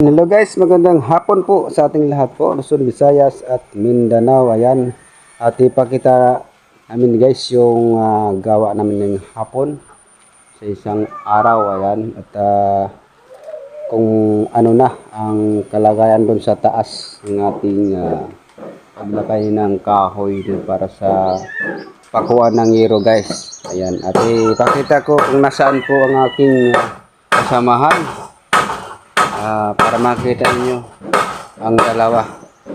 Hello guys, magandang hapon po sa ating lahat po, Luzon, Visayas at Mindanao. Ayan, at ipakita namin guys yung gawa namin ng hapon sa isang araw. Ayan, at kung ano na ang kalagayan doon sa taas ng ating paglakay ng kahoy din para sa pakuha ng yero guys. Ayan, at ipakita ko kung nasaan po ang aking kasamahan. Para makita niyo ang dalawa.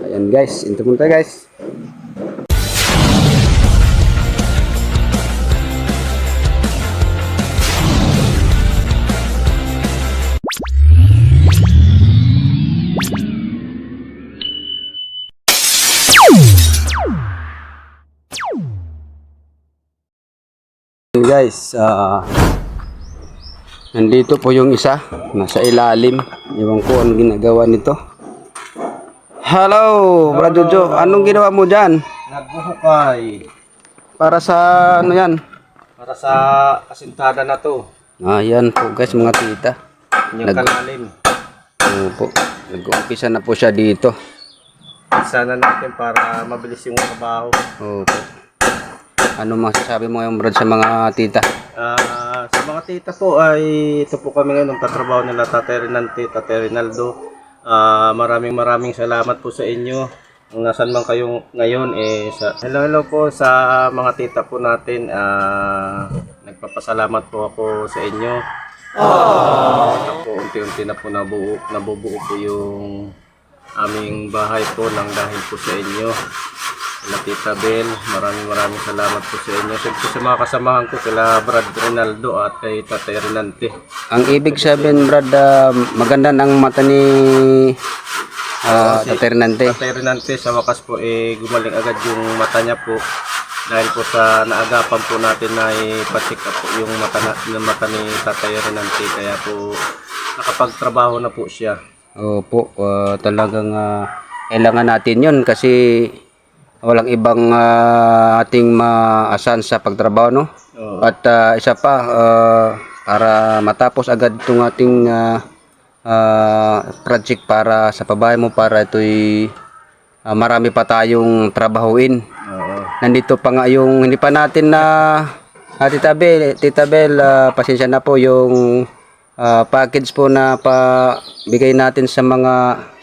Ayan guys, ito muna tayo guys. Guys, nandito po yung isa, nasa ilalim. Ewan ko anong ginagawa nito. Hello, Brad Jojo. Anong ginawa mo dyan? Nagbuhukay. Para sa ano yan? Para sa asintada na to. Ayan po guys, mga tita. Yung kalalim. Opo, nag-umpisa na po siya dito. Sana natin para mabilis yung trabaho. Opo. Ano masasabi mo yung Brad sa mga tita? Sa mga tita po ay ito po kami ngayon ng tatrabaho nila Tatay Renante, Tatay Rinaldo. Maraming salamat po sa inyo. Kung nasan man kayo ngayon hello po sa mga tita po natin. Nagpapasalamat po ako sa inyo. Unti-unti na po nabubuo po yung aming bahay po lang dahil po sa inyo. Kila Tita Bel, maraming salamat po sa inyo. Siyempre sa mga kasamahan ko, kila Brad Rinaldo at kay Tatay Renante. Ang ibig sabihin Brad, maganda ang mata ni Tatay Renante. Tatay Renante sa wakas po gumaling agad yung mata niya po. Dahil po sa naagapan po natin na ipacheck up po yung mata ni Tatay Renante. Kaya po nakapagtrabaho na po siya. Opo, talagang kailangan natin yun kasi walang ibang ating maasahan sa pagtrabaho, no? Oo. At isa pa, para matapos agad itong ating project para sa pabahay mo, para ito'y marami pa tayong trabahuin. Oo. Nandito pa nga yung hindi pa natin na Tita Bel, pasensya na po yung package po na bigay natin sa mga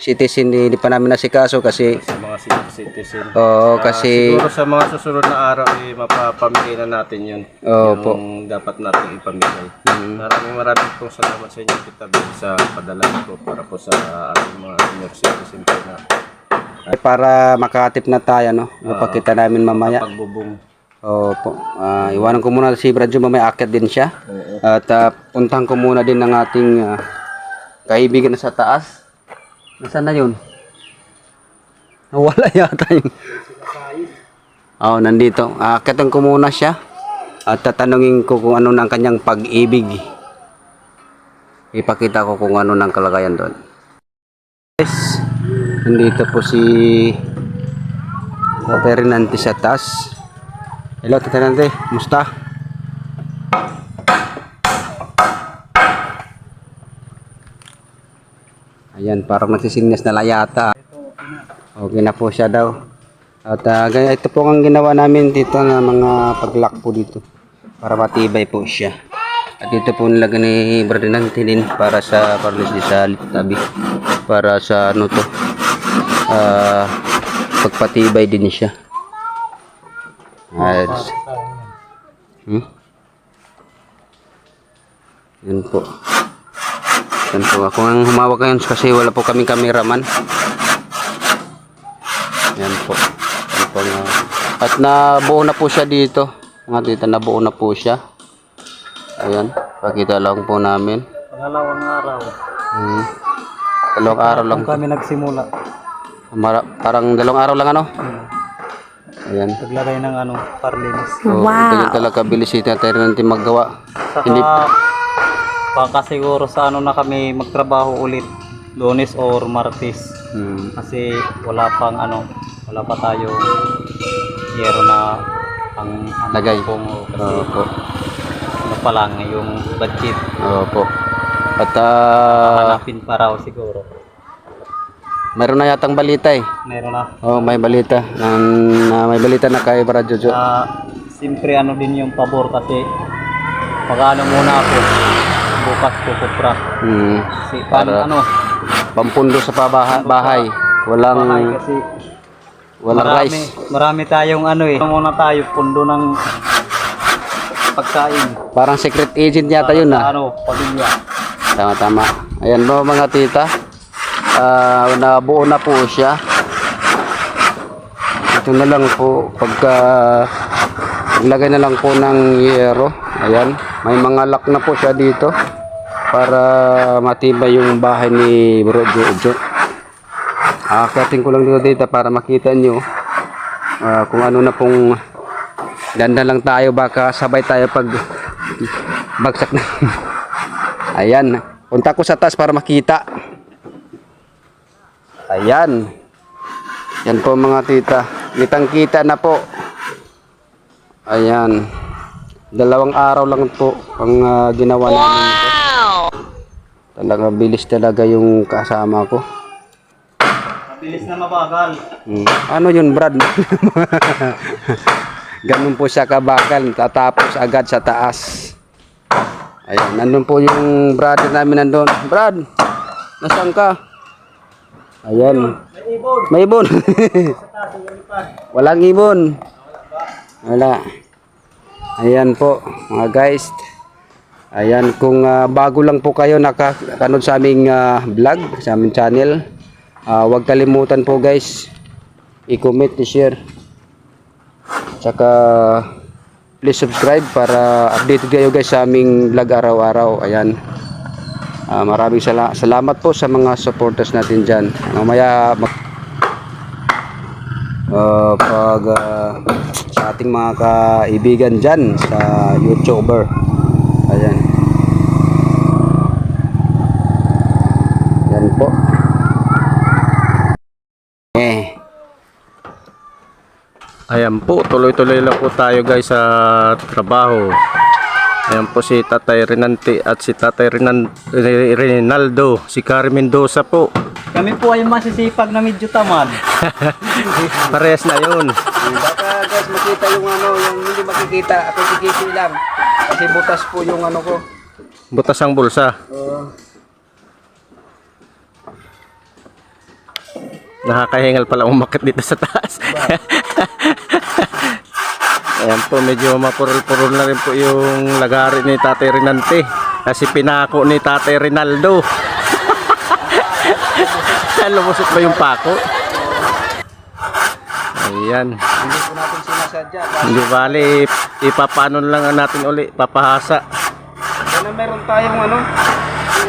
citizen, hindi pa namin nasikaso kasi Sa mga citizen. oo, kasi Siguro sa mga susunod na araw mapapamigay na natin yun. Opo. Yung dapat natin ipamigay. Maraming pong salamat sa inyo, Tita Bel, sa padala ko para po sa ating mga senior citizen po na para makatip na tayo, no? Mapakita namin mamaya. pagbubong. Opo. Iwanan ko muna si Bradjo, mamaya akit din siya. Oo. At puntahan ko muna din ng ating kaibigan na sa taas. Nasaan na yun? Nawala yata yung... nandito. Akitan ko muna siya. At tatanungin ko kung ano ng kanyang pag-ibig. Ipakita ko kung ano ng kalagayan doon. Guys, nandito po si Tatay Renante sa taas. Hello Tatay Renante, musta? Ayan, parang nagsisinyas na layata. Okay na po siya daw. At ito po ang ginawa namin dito ng mga paglock po dito para matibay po siya. At dito po nilagay ni Brad Renante din para sa tabi, para sa ano to, pagpatibay din siya. Ayos. Yan po. Yan po. Ako ang humawak ngayon kasi wala po kaming cameraman. Yan po. Yan po at nabuo na po siya dito. Mga tita, nabuo na po siya. Ayan. Pakita lang po namin. Pangalawang araw. Dalawang araw lang. Kami nagsimula. Parang dalawang araw lang ano? Ayan. Naglagay ng parlinis. So, ganyan talaga bilis si Tatay Renante maggawa. Saka, Hindi baka siguro sa na kami magtrabaho ulit, Lunes or Martes. Kasi wala pa tayo yero na pang lagay. Kasi Opo. ano pa lang yung budget. Opo. At Hanapin pa raw siguro. Mayroon na yatang balita eh. Meron na. Oh, may balita. May balita na kay Brad Jojo. Siyempre ano din yung pabor kasi pag-ano muna ako. Bukas ko kupra. Kasi Para ano, pampundo sa bahay. Walang kasi walang rice. Marami tayong ano eh. Muna tayo pundo ng pagkain. Parang secret agent yata yun Sa ah. ano, pamilya. Tama. Ayan po mga tita. Nabuo na po siya. Ito na lang po pagka ilagay na lang po ng yero. Ayan, may mga lock na po siya dito para matibay yung bahay ni Bro Jojo. Akating ko lang dito para makita nyo kung ano na pong ganda lang tayo, baka sabay tayo pag bagsak na. Ayan, punta ko sa taas para makita. Ayan. Yan po mga tita. Kitang kita na po. Ayan. 2 araw lang po ang ginawa namin ito. Talaga bilis talaga yung kasama ko. Mabilis na mabagal. Ano yun, Brad? Ganun po siya kabagal. Tatapos agad sa taas. Ayan. Nandun po yung brother namin nandun. Brad, nasaan ka? Ayan. May ibon. Walang ibon. Wala. Ayan po mga guys. Ayan, kung bago lang po kayo nakakanood sa aming vlog, sa aming channel, huwag kalimutan po guys, i-comment, i-share. Tsaka please subscribe para updated kayo guys sa aming vlog araw-araw. Ayan. Maraming salamat po sa mga supporters natin dyan. Mamaya sa ating mga kaibigan dyan sa YouTuber. Ayan. Yan po. Ayan po, tuloy-tuloy lang po tayo guys sa trabaho. Ayan po si Tatay Renante at si Tatay Rinaldo, si Carmen Mendoza po. Kami po ay masisipag na medyo tamad. Parehas na yun. Baka guys makita yung yung hindi makikita. Ako si lang. Kasi butas po yung ko. Butas ang bulsa. Nakakahingal pala umakit dito sa taas. Ayan po, medyo mapurol-purol na rin po yung lagari ni Tatay Renante. Kasi pinako ni Tatay Rinaldo. Lumusot ba yung pako? Ayan. Hindi po natin sinasadya. Hindi bali, ipapano lang natin uli, papahasa. Kaya meron tayong yung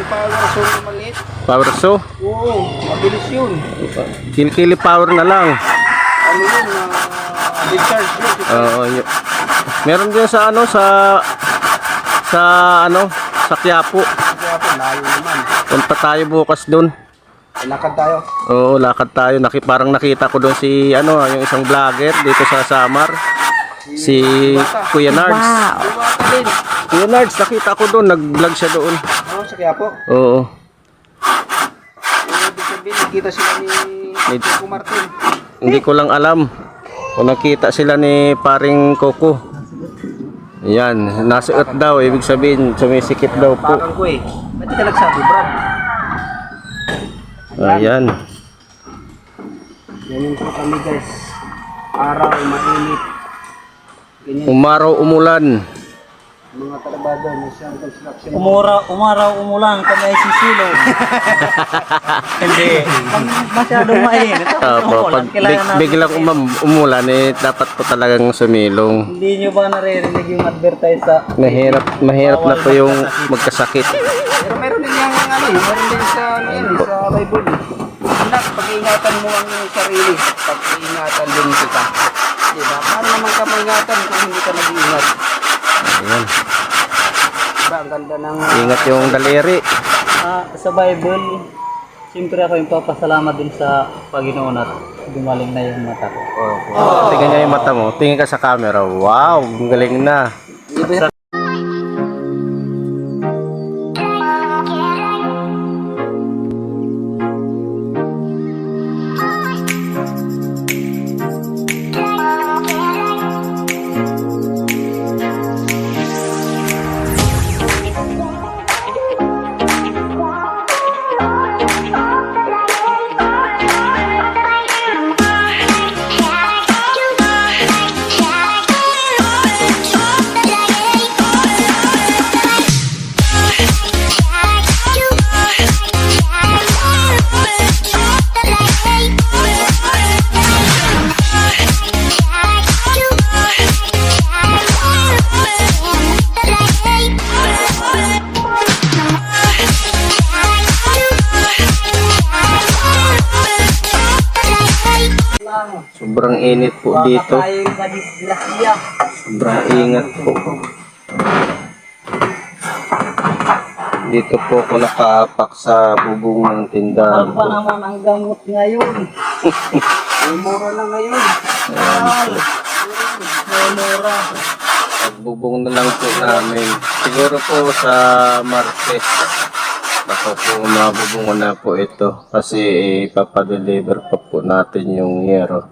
power saw na maliit. Power saw? Oo, mabilis yun. Kilikili power na lang. Ano yun, discharge yun. Oo, meron din sa sa Quiapo. Kaya po, layo naman. Punta tayo bukas doon. Lakad tayo. Oo, lakad tayo. Parang nakita ko doon si yung isang vlogger dito sa Samar. Si Kuya Nards. Wow. Din. Kuya Nards, nakita ko doon, nag-vlog siya doon. Sa Quiapo. Oo. Ibig sabihin, nakita sila ni Coco Martin. Hindi ko lang alam kung nakita sila ni paring Coco. Ayan, nasa earth daw, ibig sabihin sumisikip daw po. Parang ko eh. Ba't ka nagsabi, Brad? Ayan. Ganyan po kami guys. Araw, mainit. Ganyan Umaraw, umulan. mga trabado ng isang construction. Umaraw, umulan, kami ay sisilog. Hindi. Masyadong mainit. Pag biglang umulan, dapat po talagang sumilong. Hindi nyo ba naririnig yung advertise sa... Mahirap na po yung magkasakit. Pero meron din yung meron din sa sa Bible. Anak, pag-iingatan mo ang iyong sarili. Pag-iingatan din kita. Diba? Paano naman ka mag-ingatan kung hindi ka nag-iingat? Ayan. Diba? Ang ganda ng... Ingat yung daliri. Sa Bible, siyempre ako yung papasalamat din sa Panginoon at gumaling na yung mata ko. Tingnan niya yung mata mo. Tingin ka sa camera. Wow, ang galing na. Sobrang init po dito. Tayo yung kadisgrasya. Sobrang ingat po. Dito po ako nakaapak sa bubong ng tindahan Mahal pa ko. naman ang gamot ngayon. Mura na ngayon. Mahal. Mura. Pagbubong na lang po namin. Siguro po sa Martes. Baka po mabubungan na po ito. Kasi ipapadeliver pa po natin yung yero.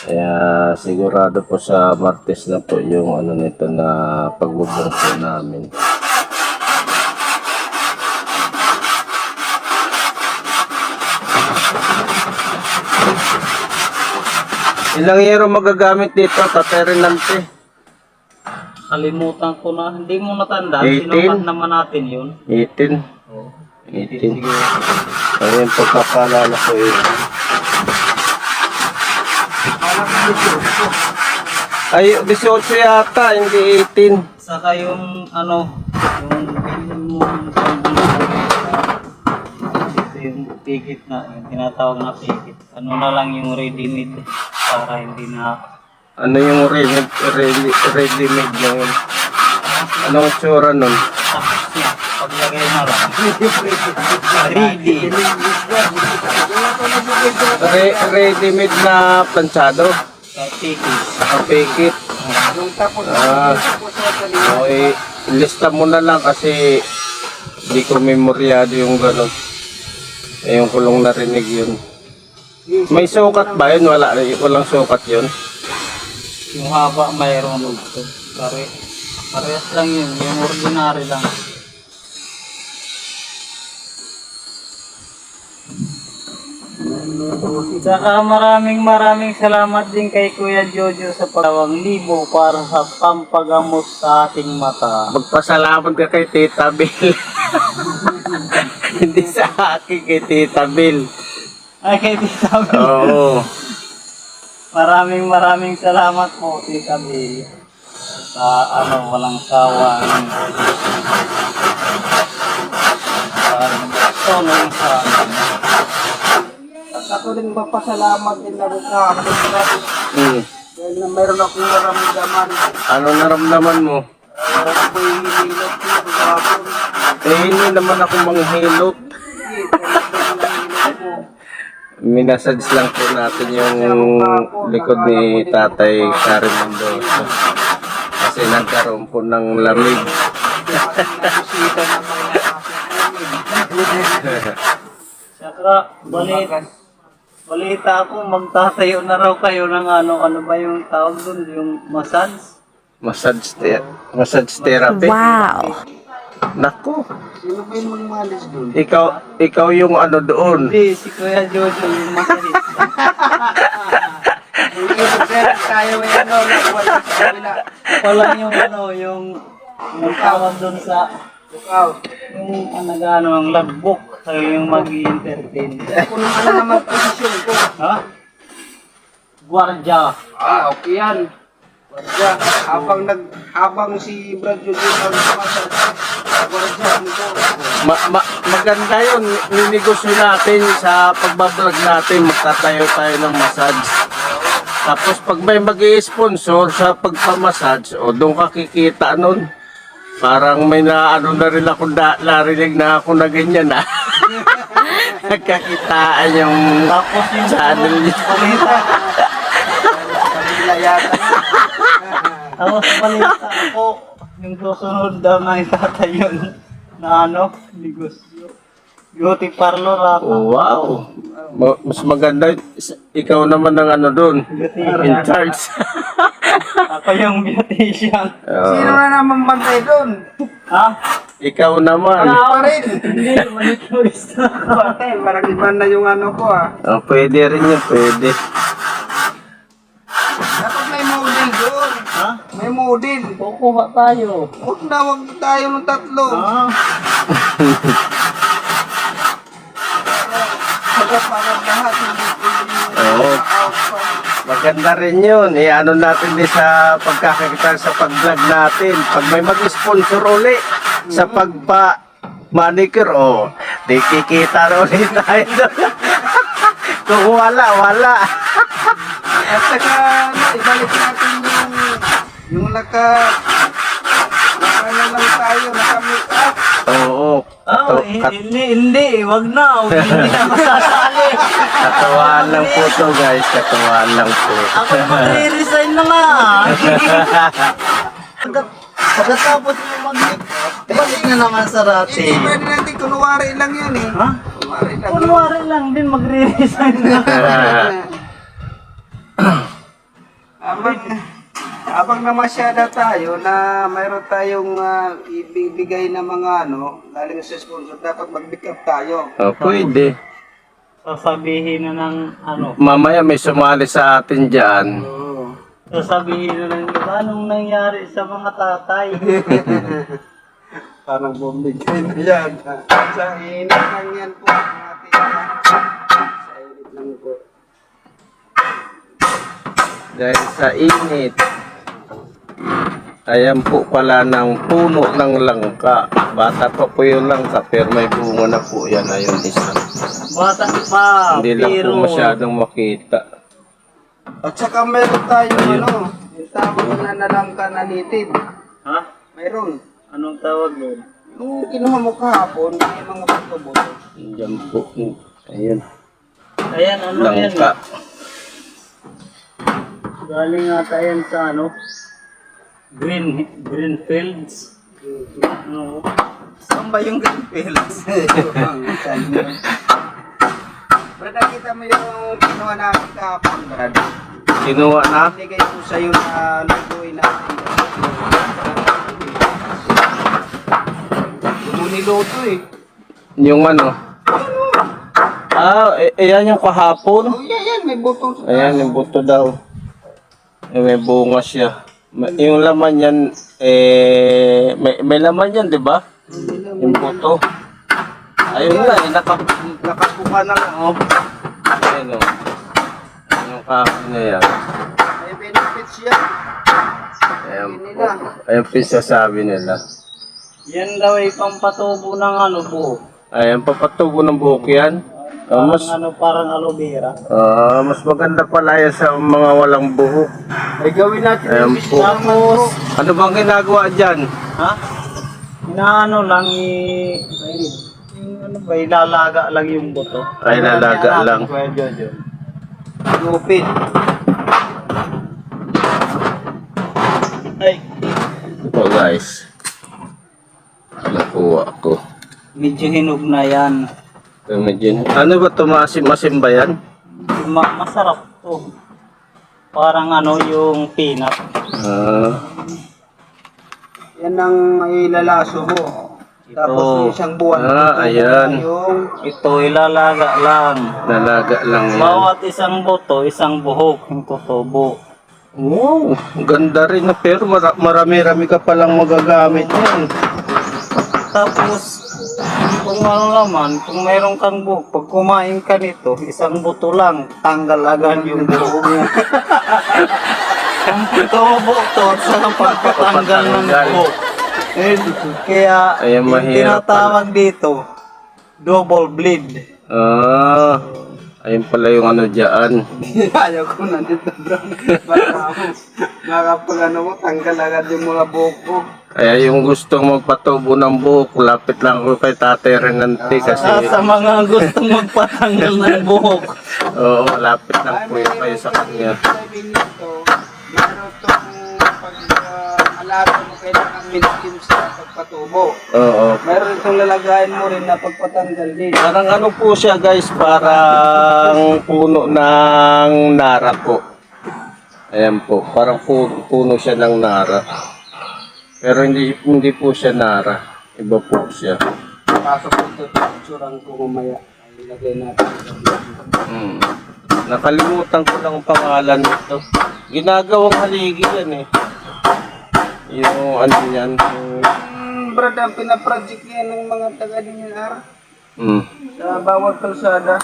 Kaya sigurado po sa Martes na po yung ano nito na pagbubong po namin. Ilang yero magagamit dito, Taterinante? Kalimutan ko na. Hindi mo natanda. 18? Sinukat naman natin yun. 18. 18. Ayun, pagkakalala ko yun. Ay, 18 yata, hindi 18. Saka yung ano, yung ito yung pigit na, yung tinatawag na pigit. Ano na lang yung ready-made para hindi na Ano yung ready-made na yun? Anong tsura nun? tapos niya. Paglagay na lang. Ready. Ready-made na planchado? Pigit. Pekit. Okay, lista mo na lang kasi hindi ko memoryado yung gano'n. Yung kulong narinig yun. May sukat ba yun? Walang sukat yun. Yung haba mayroon ito. Parehas lang yun. Yung ordinary lang. Saka maraming salamat din kay Kuya Jojo sa pagawang libo para sa pampagamot sa ating mata. Magpasalamat ka kay Tita Bill. Hindi sa akin, kay Tita Bill. Ay, kay Tita Bill. Oo. Maraming salamat po, Tita Bill. Sa walang sawa. Tulong sa akin. At ako din magpasalamat din ako kahapon. Dahil na mayroon akong naramdaman. Ano naramdaman mo? Ako yung hinilot ko kahapon. Hindi naman ako manghilot. Minasage lang po natin yung likod ni Tatay Karen Mendoza. Kasi nagkaroon po ng lamig. Saka, balita ako, magtatayo na raw kayo ng ano ba yung tawag doon, yung massage? Massage therapy. Wow. Naku, Sino ba yung magmalis doon? ikaw yung ano doon. Hindi, si Kuya Jojo yung massage. Kaya mo yan, no? Wala sa kanila. Wala yung tawag doon sa, Ikaw. yung ang logbook, kayo yung mag-i-entertain. Kung ano naman posisyon ko. Ha? Guardia. Okay yan. Gwardiya. Habang si Brad Jojo gwardiya nito. Maganda yun. Ninegosyo natin sa pagbablog natin. Magtatayo tayo ng massage. Tapos pag may mag-i-sponsor sa pagpamassage, o doon ka kikita nun. Parang may na rin ako narinig na ako na ganyan ah. Nagkakitaan yung Tapos yung channel niya. balita. Kanila yata. Tapos balita ako, yung susunod daw na itatayo na negosyo. Beauty parlor ako. Oh, wow. Mas maganda. Ikaw naman ang doon. In charge. Ako yung beautician. Sino na naman bantay doon? Ha? Ikaw naman. Pa rin. Hindi, manicurist na ako. Bantay, parang iba na yung ko ah. Oh, pwede rin yun, pwede. Dapat may model doon. Ha? May model. Kukuha tayo. Huwag tayo ng tatlo. Ha? Para lahat hindi Oo. Maganda rin yun. Ano natin din sa pagkakakita sa pag-vlog natin. Pag may mag-sponsor uli sa pagpa-manicure, di kikita na ulit tayo doon. Kung wala. At saka, ibalik natin yung ano lang tayo, naka-make up. Oo. Hindi, wag na. Hindi na masasali. Katawaan lang po to guys, katawaan lang po. Ako magre-resign na nga. Pagkatapos mo mag-make-up, balik na naman sa dati. Hindi, pwede natin, kunwari lang yan eh. Ha? Kunwari lang. Kunwari lang din, magre-resign na. Habang namasyada tayo na mayroon tayong ibibigay na mga galing sa sponsor, dapat mag-pick up tayo. Oh, pwede. Sasabihin na ng Mamaya may sumali sa atin dyan. Oo. sasabihin na ng iba, anong nangyari sa mga tatay? Parang bumigay na yan. Sa init lang yan po. Sa init lang po. Dahil sa init. Ayan po pala ng puno ng langka. Bata pa po yung langka pero may bunga na po yan. Ayun isa. Bata pa, Hindi lang pero... po masyadong makita. At saka meron tayong yung tawag na nalangka na native. Ha? Mayroon. Anong tawag nun? Yung kinuha mo kahapon, may mga buto-buto. Diyan po. Ayun. Ayan, ano yan? Langka. Galing ata yan sa green fields. No. Saan ba yung greenfields? Brad, nakita mo yung kinuha namin kahapon, Brad. Kinuha na. Binigay ko sa'yo na lutuin natin. Niluto eh. Yung ano. Ayan yung kahapon. Oh, yan, may buto. Ayan yung buto daw. May bunga siya. Yung laman yan, may laman yan, di ba? Yung buto. Ayun nga, nakabuka na lang, oh. Ayun, oh. Yung kahapon na yan. May benefits yan. Ayan po. Ayan po yung sasabi nila. Yan daw ay pampatubo ng buhok. Ayan, papatubo ng buhok yan. Parang aloe vera. Mas maganda pala yan sa mga walang buhok. Ay, gawin natin Ayan yung po. Tapos, Ano bang ginagawa dyan? ha? Inaano lang ilalaga lang yung buto. Ay, lalaga lang. Kuya Jojo. lupit. Ay, Ito guys. Nakuha ko. medyo hinog na yan. Imagine. Ano ba ito? Maasim-asim ba yan? Masarap to. Parang yung peanut. Yan ang ilalaso mo. Tapos yung isang buwan. Ayan. Ito ilalaga lang. Lalaga lang yan. Bawat isang buto, isang buhok yung tutubo. Wow, ganda rin na pero marami-rami ka palang magagamit yan. Tapos, kung kung mayroon kang buhok, pag kumain ka nito, isang buto lang, tanggal agad yung buhok. Ang tutubo to sa pagpatanggal ng buhok. Kaya, Ayan, yung mahirap tinatawag dito, double bleed. Ayun pala yung ano dyan. Ayaw ko nandito, bro. Nakapag mo, tanggal agad yung mga buhok ko. Kaya yung gustong magpatubo ng buhok, lapit lang ko kay Tatay Renante kasi Sa mga gustong magpatanggal ng buhok. oo, lapit lang po yun kayo sa kanya. Sabi nito, meron itong pag-alaga mo kailangan minimum sa pagpatubo. Oo. Meron itong lalagayin mo rin na pagpatanggal din. Parang ano po siya guys, parang puno ng nara po. Ayan po, parang puno siya ng nara. Pero hindi po siya nara. Iba po siya. Pasok po ito, picturean ko mamaya. Ilagay natin. Nakalimutan ko lang ang pangalan nito. Ginagawang haligi yan eh. Yung ano yan. Brad, ang pinaproject yan ng mga taga-DNR Mm. sa bawat kalsada.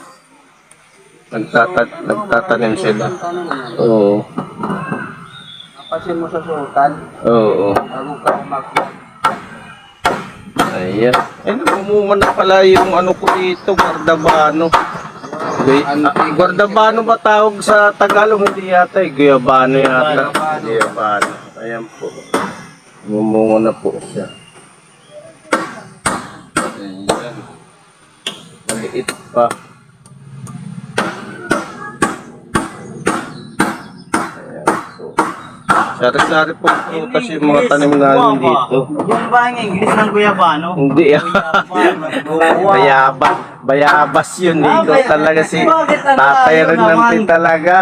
Nagtatanim sila. Oo. Napasin mo sa sultan Oo. bago ka umakyat. Ayan. Ay, nagumuman na pala yung ano ko dito, Bardabano. Guardabano ba tawag sa Tagalog? Hindi yata eh. Guyabano yata. Guyabano. Ayan po. Mumungo na po siya. Ayan. Maliit pa. Ayan po. Sari-sari po kasi yung mga tanim namin dito. Yung ba ang English ng guyabano? Hindi ah. Bayabas yun eh. Ikaw talaga si Tatay Renante talaga.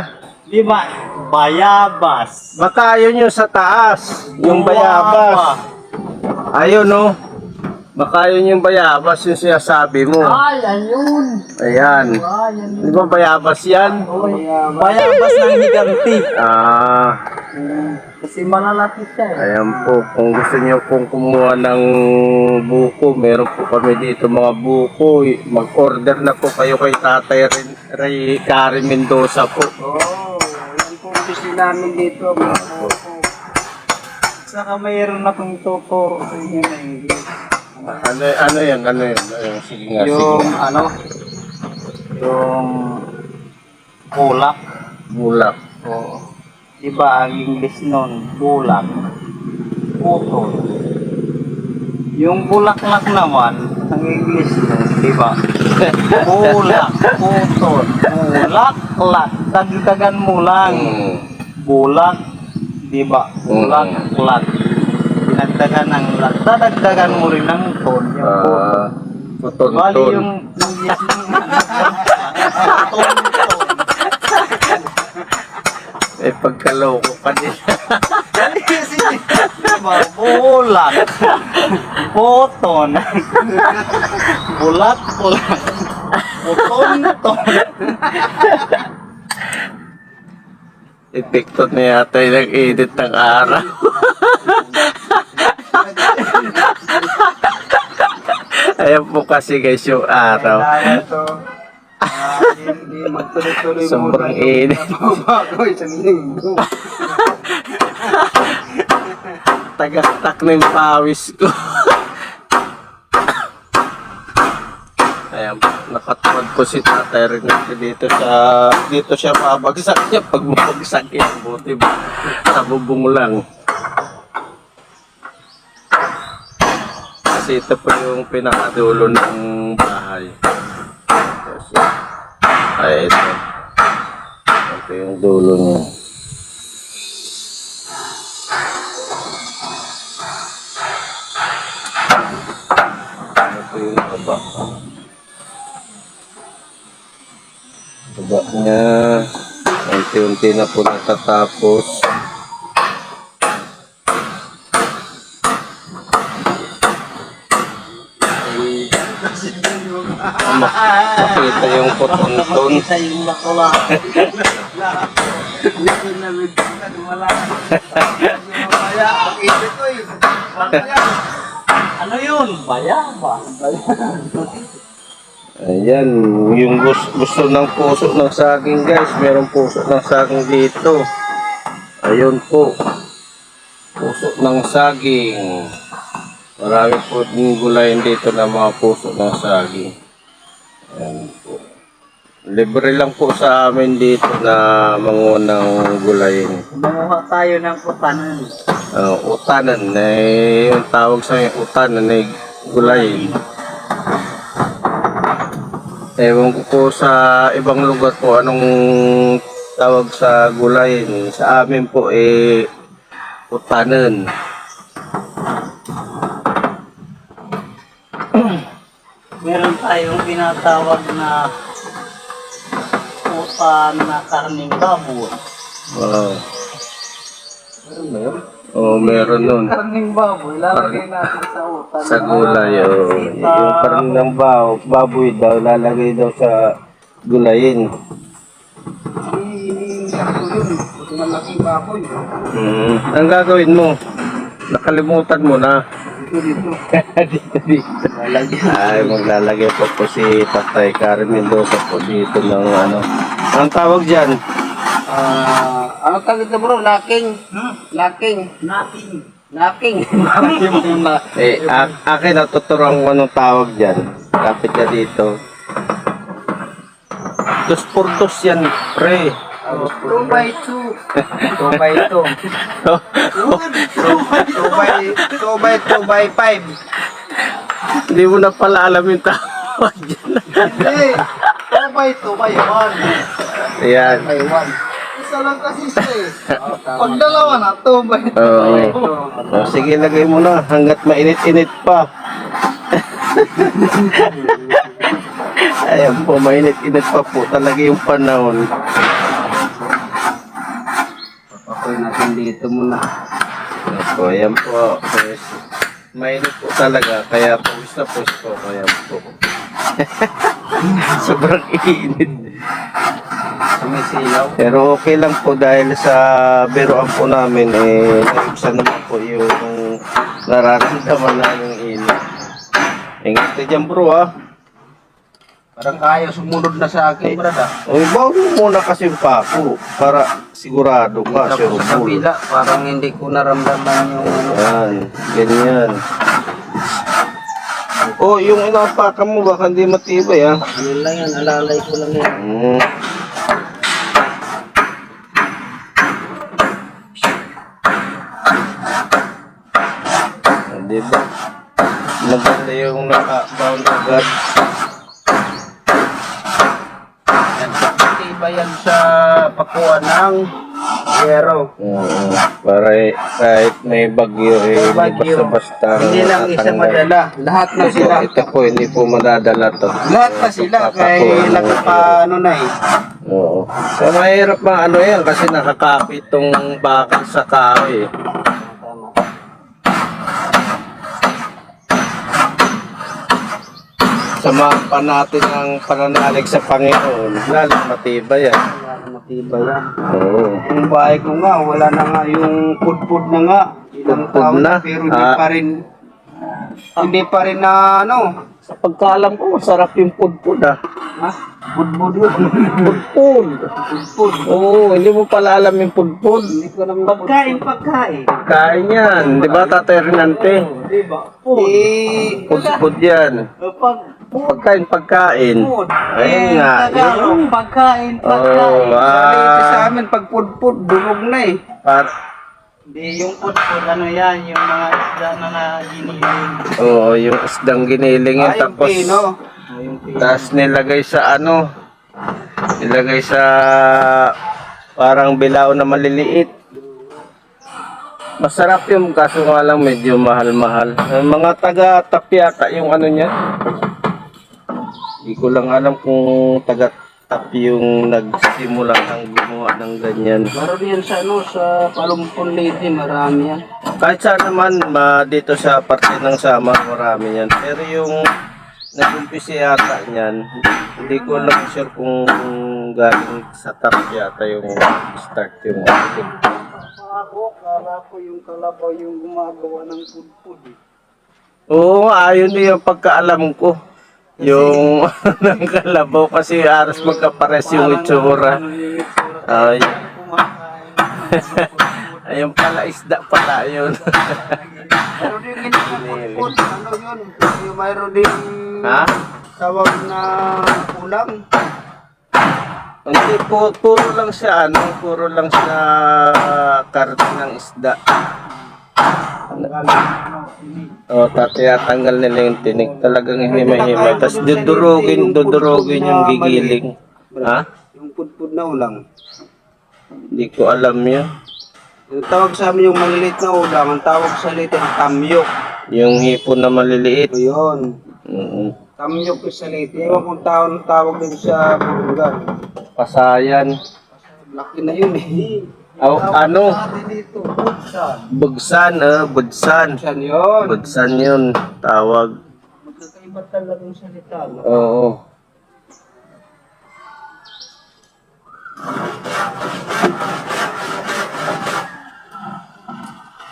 Di ba? Bayabas. Baka yun yung sa taas. Yung bayabas. Ayun no. Baka yun yung bayabas yung sinasabi mo. Ay, ayun. Ayan. Di ba bayabas yan? Bayabas ng higanti. Ah. Kasi malalapit siya eh. Ayan po, kung gusto niyo pong kumuha ng buko, meron po kami dito mga buko. Mag-order na po kayo kay Tatay Ray Kari Mendoza po. Yan po ang gusto namin dito. Saka mayroon na kong tuturo sa inyo na English. Ano yan? Ayun, sige nga, Yung sige. ano, yung bulak. Bulak. Oo. Diba ang English nun, bulak, putol. Yung bulaklak naman, ang English nun, diba? Bulak, putol, bulaklak, dagdagan mo lang. Bulak, diba? Bulaklak. Dinagdagan ng lak, dadagdagan mo rin ng ton, yung putol. Bali Puton-ton. yung English nun, ton. Eh, pagkaloko pa din. Kasi, diba, bulak, puton, bulak, puton. Epekto na yata yung nag-edit ng araw. Ayan po kasi guys yung araw. Hindi magtuloy-tuloy Sobrang init. bago isang linggo. Tagaktak na yung pawis ko. Ayan, nakatuwad po si Tatay Renante dito siya mabagsak niya. Pag mabagsak yan, buti ba? Sa bubong lang. Kasi ito po yung pinakadulo ng bahay. Ay, ito. Ito yung dulo niya. Ito yung baba. Baba niya. Unti-unti na po natatapos. Makita yung puton-ton. Makita yung bakula. Hindi na medyo wala. Kaya, makita ko eh. Ano yun? Bayabas. Ayan, yung gusto ng puso ng saging guys, merong puso ng saging dito. Ayun po, puso ng saging. Marami po din gulayin dito na mga puso ng saging. Ayan po. Libre lang po sa amin dito na mangunang gulayin. Manguha tayo ng utanan. Utanan, yung tawag sa utanan ay gulayin. Ewan ko po sa ibang lugar po anong tawag sa gulayin. Sa amin po utanan. Meron tayong tinatawag na utan na karning baboy. Wow. Meron ba yun? Oo, meron nun. Karning baboy, lalagay natin sa utan. Sa gulay, yung parang ng baboy daw, lalagay daw sa gulayin. Malaking baboy. Ang gagawin mo? Nakalimutan mo na. dito. Ay, maglalagay po si Tatay Kari Mendoza po dito ng ano. Ang tawag dyan? Ano tawag ito bro? Laking. Laking. Laking. Akin natuturuan ko anong tawag dyan. Kapit ka dito. 2 por 2 yan, pre. 2 by 2. 2 by 2. 2 by 2 by 5. Hindi mo na pala alam yung tawag dyan. Hindi. 2 by 2 by 1. Ayan. By 1. Isa lang kasi siya eh. Pag dalawa na, 2 by 2. Oh, sige, lagay mo na hanggat mainit-init pa. Ayan po, mainit-init pa po talaga yung panahon. Papakoy natin dito muna. So, ayan po. Yes. Mainit po talaga, kaya pawis na pawis po. Ayan po. Sobrang init. Sumisilaw. Pero okay lang po dahil sa biroan po namin, naibsan naman po yung nararamdaman namin init. Ingat ka dyan bro Parang kaya sumunod na sa akin, brada. Uy, bago muna kasi yung pako para sigurado ka. Tapos sa Sure. kabila, parang hindi ko naramdaman yung ano. Yan, ganyan. Oh, yung inapaka mo baka hindi matibay Yun lang yan, alalay ko lang yan. Diba? Maganda yung naka-bound agad. Iba yan sa pakuan ng yero. Para kahit may bagyo basta-basta. Hindi lang isa madala. Lahat na sila. Ito po, hindi po madadala to. Lahat na sila kay nakapa na eh. Oo. So mahirap mga ano yan kasi nakakapit tong bakal sa kahoy. Samahan pa natin ang pananalig sa Panginoon. Lalo matibay yan. Matibay yan. Oo. Yung bahay ko nga, wala na nga yung pudpud na nga. Ilang Pudpud taon na? na, pero hindi pa rin na ano. Sa pagkaalam ko, masarap yung pudpud Ha? Pudpud yun. Pudpud. Pudpud. Oo, hindi mo pala alam yung pudpud. Hindi ko alam yung pagkain. Kain yan. Di ba, Tatay Renante? Diba? Pudpud yan. Pagkain. Ayun nga. Yun. Pagkain. Oo, Sa amin, pag pudpud, durog na eh. Hindi, yung pudpud, ano yan, yung mga isda na giniling. Oo, yung isdang giniling yun. Ay, yung Tapos, pino. tapos nilagay sa ano, nilagay sa parang bilao na maliliit. Masarap yung kaso nga lang medyo mahal-mahal. Mga taga-tapyata yung ano niya. Hindi ko lang alam kung taga-tap yung nagsimula ng gumawa ng ganyan. Meron yan sa ano, sa Palumpon Lady, marami yan. Kahit saan naman, dito sa parte ng Sama, marami yan. Pero yung nag-umpisa yata niyan, hindi ko lang sure kung galing sa tap yata yung start yung Kala ko yung kalabaw yung gumagawa ng pudpud eh. Oo, ayun din yung pagkaalam ko. Yung ng kalabaw kasi aras magkapares yung itsura. Ay. Ayun pala, isda pala yun. Meron din ginagawa ano yun? Yung mayroon din Ha? tawag na ulam. Hindi, puro lang siya, puro lang siya karne ng isda. Tanggal nila yung tinik. Talagang himay-himay. Tapos dudurugin yung gigiling. Ha? Yung pudpud na ulam. Hindi ko alam yun. Yung tawag sa amin yung maliliit na ulam, ang tawag sa litin, tamyok. Yung hipon na maliliit. Ito yun. Tamyok sa litin. Ewan kung tawag dito sa Burungan. Pasayan. Laki na yun eh. Ano? Dito, budsan. Bugsan, budsan. Budsan yun. Budsan yun, tawag. Magkakaiba talagang salita. No? Oo.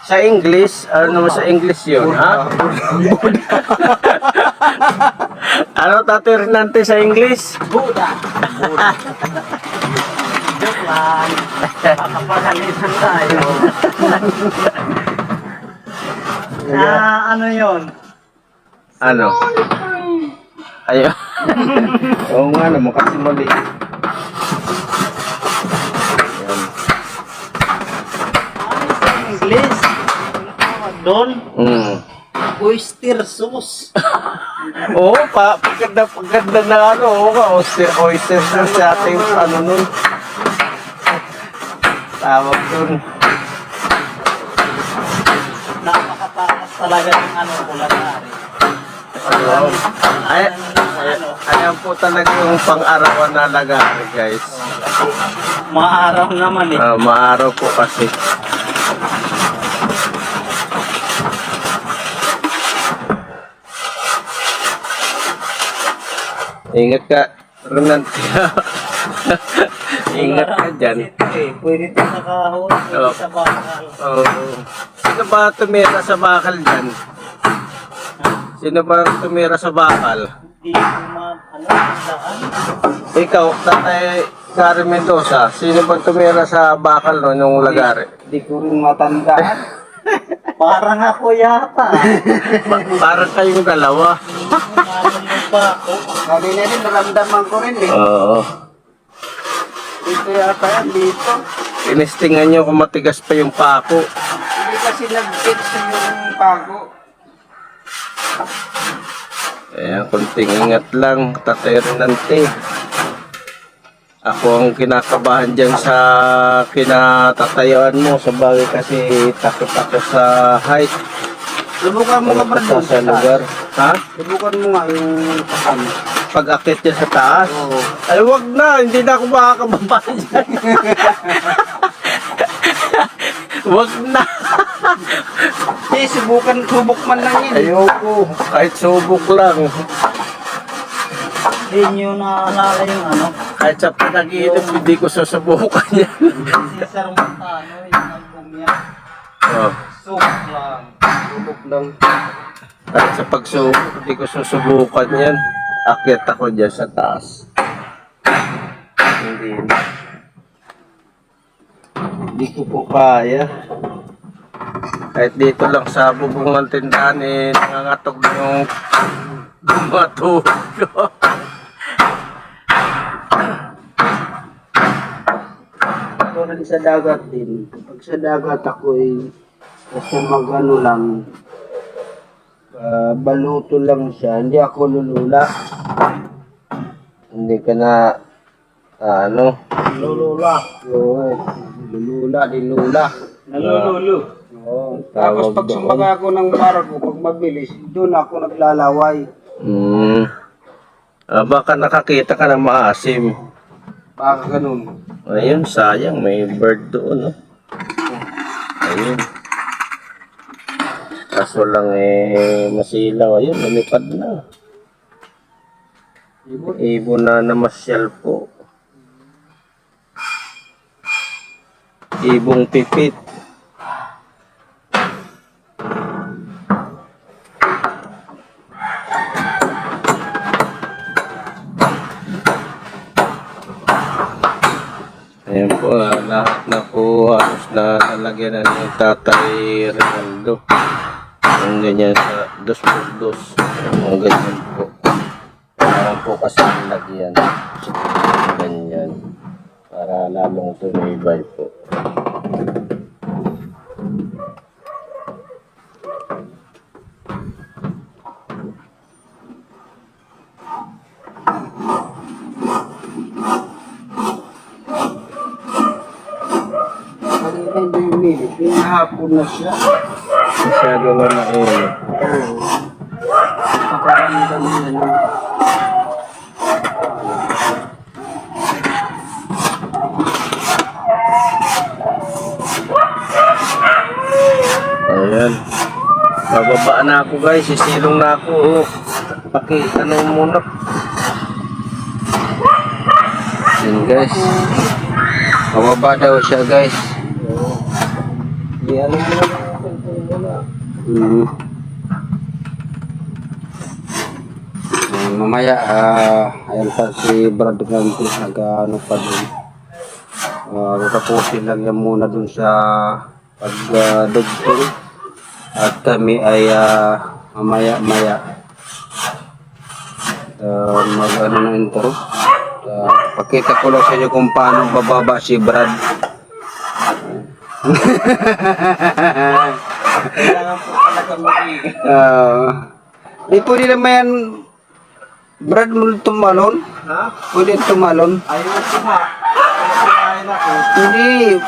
Sa English, ano naman sa English yun, ha? Ano Tatay Renante sa English? Buddha. Joke lang. Kakapagalitan tayo. Ano yun? Ano? Ayun. Oo nga naman kasi mali. English. Doon, oyster sauce. Oo, paganda na ano, oyster na sa ating ano nun. Tawag dun. Napakatakas talaga ng ano kulanari. Ayan po talaga yung pang-arawan na lagari, guys. Maaraw naman eh. Maaraw po kasi. Ingat ka, Ronan. Ingat ka dyan. Pwede ito nakahon Oo. sa bakal. Sino ba tumira sa bakal dyan? Sino ba tumira sa bakal? Hindi ko tandaan. Ikaw, Tatay Gary Mendoza, sino ba tumira sa bakal no, yung lagari? Hindi ko rin matandaan. Parang ako yata. Parang kayong dalawa. Ano ba ako? Kanina rin, naramdaman ko rin eh. Oo. Dito yata yan, dito. Tinestingan nyo kung matigas pa yung pako. Hindi kasi nag-fit sa yung pago. Kaya kunting ingat lang, Tatay Renante. Ako ang kinakabahan dyan sa kinatatayuan mo. Sa bagay kasi takot ako sa height. Subukan mo ka pa doon Sa lugar. Ha? Subukan mo nga yung ano. Pag-akit niya sa taas? Oo. Ay, wag na. Hindi na ako makakababa dyan. Wag na. Subok man lang yun. Ayoko. Kahit subok lang. Hindi nyo naalala yung ano? Kahit sa panaginip, hindi ko susubukan yan. Si Sir Montano, yung album niya. Oh. Soup lang. Subok lang. Kahit sa pagsubok, hindi ko susubukan yan. Akyat ako dyan sa taas. Hindi na. Hindi ko po kaya. Kahit dito lang sa bubong ng tindahan, nangangatog na yung bumatulog ko. Ito rin sa dagat din. Pag sa dagat ako basta magano lang, baluto lang siya. Hindi ako lulula. Hindi ka na, ano, Lulula. Oo. Lulula, dilula. Nalululo. Oo. Tapos pag doon. sumakay ako ng barko, pag mabilis, doon ako naglalaway. baka nakakita ka ng maasim. Baka ganun. Ayun, sayang, may bird doon, no? Ayun. Kaso lang masilaw. Ayun, lumipad na. Ibon na namasyal po. Ibong pipit. Ayan po, lahat na po halos na nalagyan na ng Tatay Rinaldo. Ang ganyan sa 2x2. Ang ganyan po. Parang po kasi nilagyan. Ganyan. Para lalong tumibay po. Kanina hindi umilit. Pinahapon na siya. Masyado na mainit. Oo. Pakaramdam niya ng Ayan. Bababa na ako guys. Sisilong na ako. Oh. Ano muna. Ayan guys. Bababa daw siya guys. Hindi alam mo na. Mamaya, ayan pa si Brad Gante, nag-ano pa dun. Tapusin lang yan muna dun sa pag-dugtong. At kami ay mamaya-maya mag-ano na intro. Pakita ko lang sa inyo kung paano bababa si Brad. Kailangan po talaga mag-iingat. Di pwede naman yan, Brad, mo tumalon? Ha? Pwede tumalon? Ayaw ko nga. Kumain ako. Hindi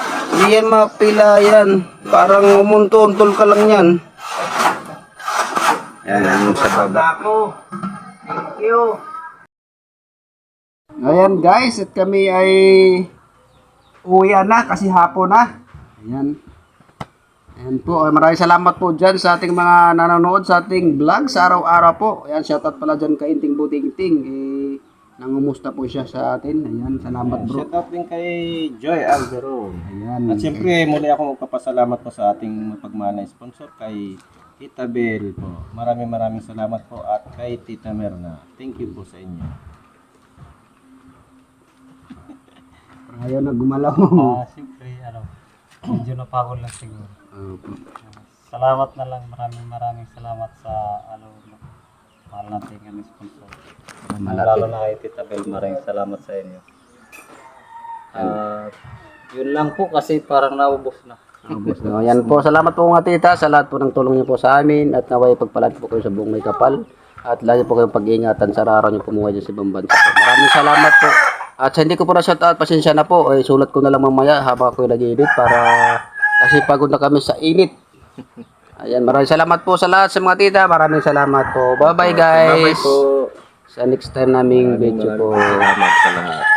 yan mapila yan. Parang umuntol ka lang yan. Yan, sa baba. Ako. Thank you. Ayan guys, at kami ay uwian na kasi hapon na. Ayan. Ayan po, maraming salamat po dyan sa ating mga nanonood sa ating vlog sa araw-araw po. Ayan, shoutout pala dyan kay Inting Buting-Ting. Nangumusta po siya sa atin. Ayan, salamat bro. Shout out din kay Joy Alberon. Ayan. At siyempre, muli ako magpapasalamat po sa ating mapagmahal na sponsor kay Tita Bell po. Maraming salamat po at kay Tita Merna. Thank you po sa inyo. Ayaw na gumalaw. Siyempre, medyo napagod lang siguro. Salamat na lang, maraming salamat sa mahal natin ang sponsor. Lalo na kay Tita Bel, maraming salamat sa inyo. Yun lang po kasi parang naubos na. So, ayan po, salamat po mga tita sa lahat po ng tulong niyo po sa amin at naway pagpalad po kayo sa buong may kapal at lagi po kayong pag-iingatan sa araw niyo pumuhay dyan sa ibang bansa po. Maraming salamat po. At sa hindi ko po na shout out, pasensya na po, sulat ko na lang mamaya habang ako nag-edit para kasi pagod na kami sa init. Ayan, maraming salamat po sa lahat sa mga tita. Maraming salamat po. Bye-bye guys. Bye-bye po. Sa next time naming video po. Salamat sa lahat.